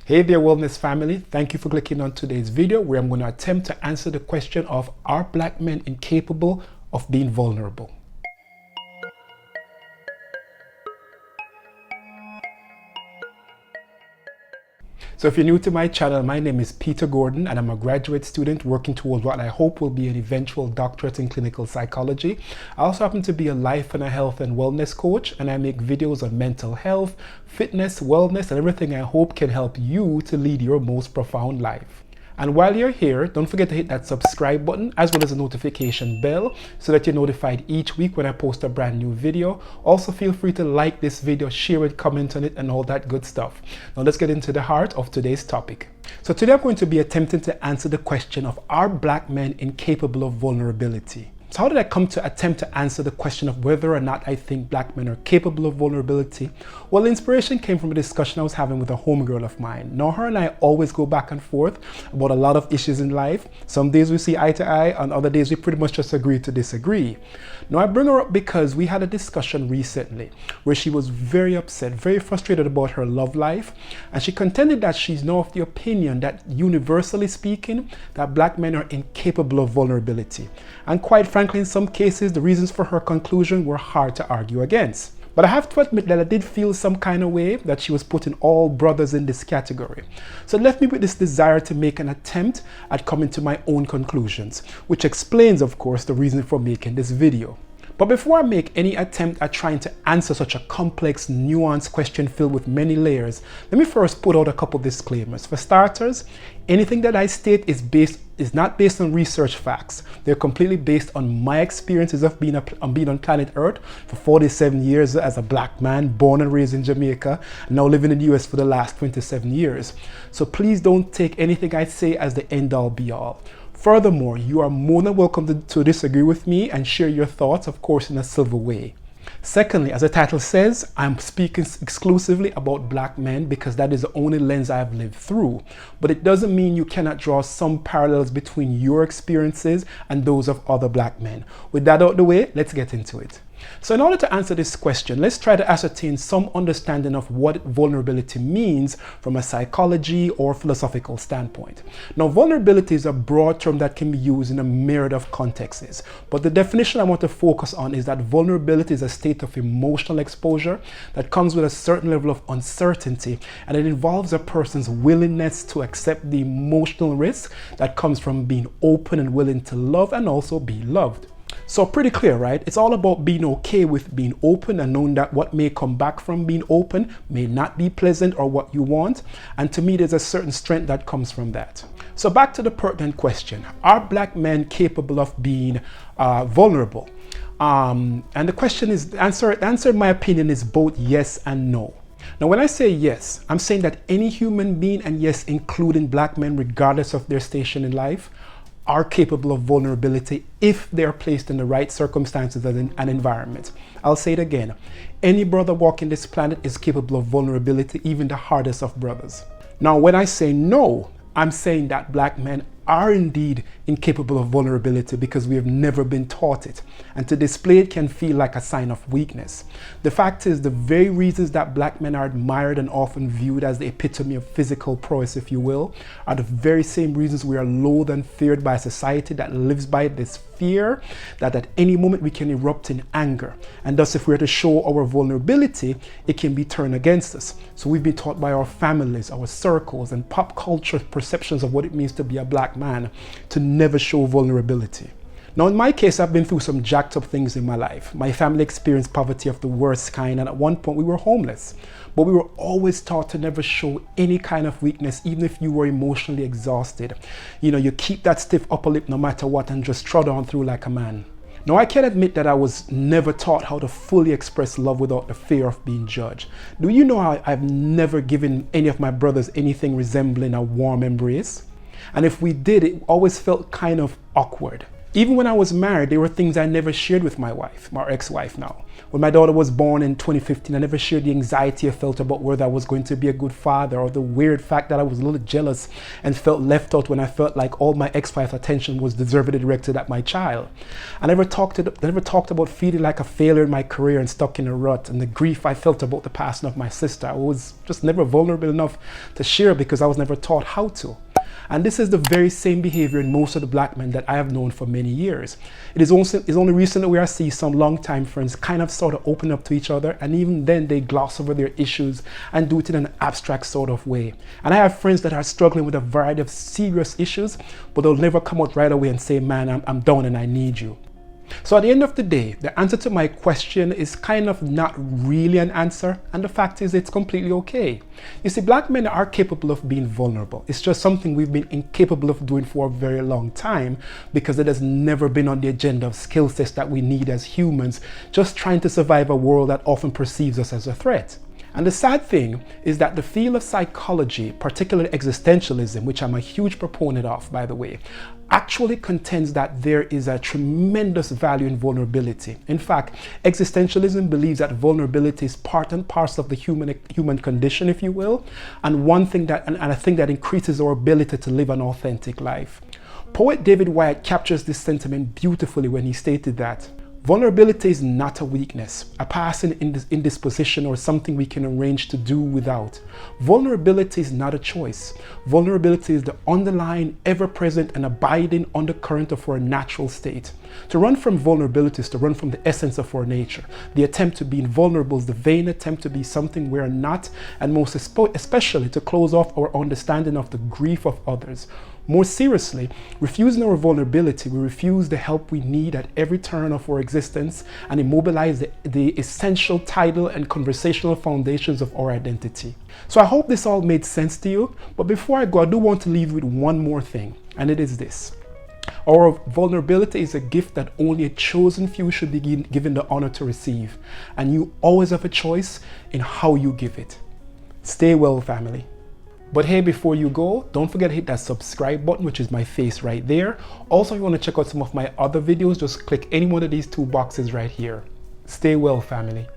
Hey there, wellness family. Thank you for clicking on today's video where I'm going to attempt to answer the question of, are black men incapable of being vulnerable? So if you're new to my channel, my name is Peter Gordon and I'm a graduate student working towards what I hope will be an eventual doctorate in clinical psychology. I also happen to be a life and a health and wellness coach, and I make videos on mental health, fitness, wellness, and everything I hope can help you to lead your most profound life. And while you're here, don't forget to hit that subscribe button as well as the notification bell so that you're notified each week when I post a brand new video. Also, feel free to like this video, share it, comment on it, and all that good stuff. Now let's get into the heart of today's topic. So today I'm going to be attempting to answer the question of, are black men incapable of vulnerability? So how did I come to attempt to answer the question of whether or not I think black men are capable of vulnerability? Well, the inspiration came from a discussion I was having with a homegirl of mine. Now, her and I always go back and forth about a lot of issues in life. Some days we see eye to eye, and other days we pretty much just agree to disagree. Now, I bring her up because we had a discussion recently where she was very upset, very frustrated about her love life, and she contended that she's now of the opinion that, universally speaking, that black men are incapable of vulnerability. And quite frankly, in some cases, the reasons for her conclusion were hard to argue against. But I have to admit that I did feel some kind of way that she was putting all brothers in this category. So it left me with this desire to make an attempt at coming to my own conclusions, which explains, of course, the reason for making this video. But before I make any attempt at trying to answer such a complex, nuanced question filled with many layers, let me first put out a couple disclaimers. For starters, anything that I state is not based on research facts. They're completely based on my experiences of being on planet Earth for 47 years as a black man, born and raised in Jamaica, and now living in the US for the last 27 years. So please don't take anything I say as the end all be all. Furthermore, you are more than welcome to disagree with me and share your thoughts, of course, in a civil way. Secondly, as the title says, I'm speaking exclusively about black men because that is the only lens I've lived through. But it doesn't mean you cannot draw some parallels between your experiences and those of other black men. With that out the way, let's get into it. So in order to answer this question, let's try to ascertain some understanding of what vulnerability means from a psychology or philosophical standpoint. Now, vulnerability is a broad term that can be used in a myriad of contexts, but the definition I want to focus on is that vulnerability is a state of emotional exposure that comes with a certain level of uncertainty, and it involves a person's willingness to accept the emotional risk that comes from being open and willing to love and also be loved. So pretty clear, right? It's all about being okay with being open and knowing that what may come back from being open may not be pleasant or what you want. And to me, there's a certain strength that comes from that. So back to the pertinent question, are black men capable of being vulnerable? And the question is, the answer in my opinion is both yes and no. Now, when I say yes, I'm saying that any human being, and yes, including black men, regardless of their station in life, are capable of vulnerability if they are placed in the right circumstances and environment. I'll say it again. Any brother walking this planet is capable of vulnerability, even the hardest of brothers. Now, when I say no, I'm saying that black men are indeed incapable of vulnerability because we have never been taught it. And to display it can feel like a sign of weakness. The fact is, the very reasons that black men are admired and often viewed as the epitome of physical prowess, if you will, are the very same reasons we are loathed and feared by a society that lives by this fear that at any moment we can erupt in anger. And thus, if we're to show our vulnerability, it can be turned against us. So we've been taught by our families, our circles, and pop culture perceptions of what it means to be a black man to never show vulnerability. Now, in my case, I've been through some jacked up things in my life. My family experienced poverty of the worst kind, and at one point we were homeless. But we were always taught to never show any kind of weakness, even if you were emotionally exhausted. You know, you keep that stiff upper lip no matter what and just trot on through like a man. Now, I can admit that I was never taught how to fully express love without the fear of being judged. Do you know how I've never given any of my brothers anything resembling a warm embrace? And if we did, it always felt kind of awkward. Even when I was married, there were things I never shared with my wife, my ex-wife now. When my daughter was born in 2015, I never shared the anxiety I felt about whether I was going to be a good father, or the weird fact that I was a little jealous and felt left out when I felt like all my ex-wife's attention was deservedly directed at my child. I never talked about feeling like a failure in my career and stuck in a rut, and the grief I felt about the passing of my sister. I was just never vulnerable enough to share because I was never taught how to. And this is the very same behavior in most of the black men that I have known for many years. It's only recently where I see some longtime friends kind of sort of open up to each other, and even then they gloss over their issues and do it in an abstract sort of way. And I have friends that are struggling with a variety of serious issues, but they'll never come out right away and say, man, I'm down and I need you. So at the end of the day, the answer to my question is kind of not really an answer, and the fact is it's completely okay. You see, black men are capable of being vulnerable. It's just something we've been incapable of doing for a very long time because it has never been on the agenda of skill sets that we need as humans, just trying to survive a world that often perceives us as a threat. And the sad thing is that the field of psychology, particularly existentialism, which I'm a huge proponent of, by the way, actually contends that there is a tremendous value in vulnerability. In fact, existentialism believes that vulnerability is part and parcel of the human condition, if you will, and a thing that increases our ability to live an authentic life. Poet David Wyatt captures this sentiment beautifully when he stated that vulnerability is not a weakness, a passing indisposition, or something we can arrange to do without. Vulnerability is not a choice. Vulnerability is the underlying, ever-present, and abiding undercurrent of our natural state. To run from vulnerability is to run from the essence of our nature. The attempt to be invulnerable is the vain attempt to be something we're not, and most especially to close off our understanding of the grief of others. More seriously, refusing our vulnerability, we refuse the help we need at every turn of our existence and immobilize the essential tidal and conversational foundations of our identity. So I hope this all made sense to you, but before I go, I do want to leave you with one more thing, and it is this. Our vulnerability is a gift that only a chosen few should be given the honor to receive, and you always have a choice in how you give it. Stay well, family. But hey, before you go, don't forget to hit that subscribe button, which is my face right there. Also, if you want to check out some of my other videos, just click any one of these two boxes right here. Stay well, family.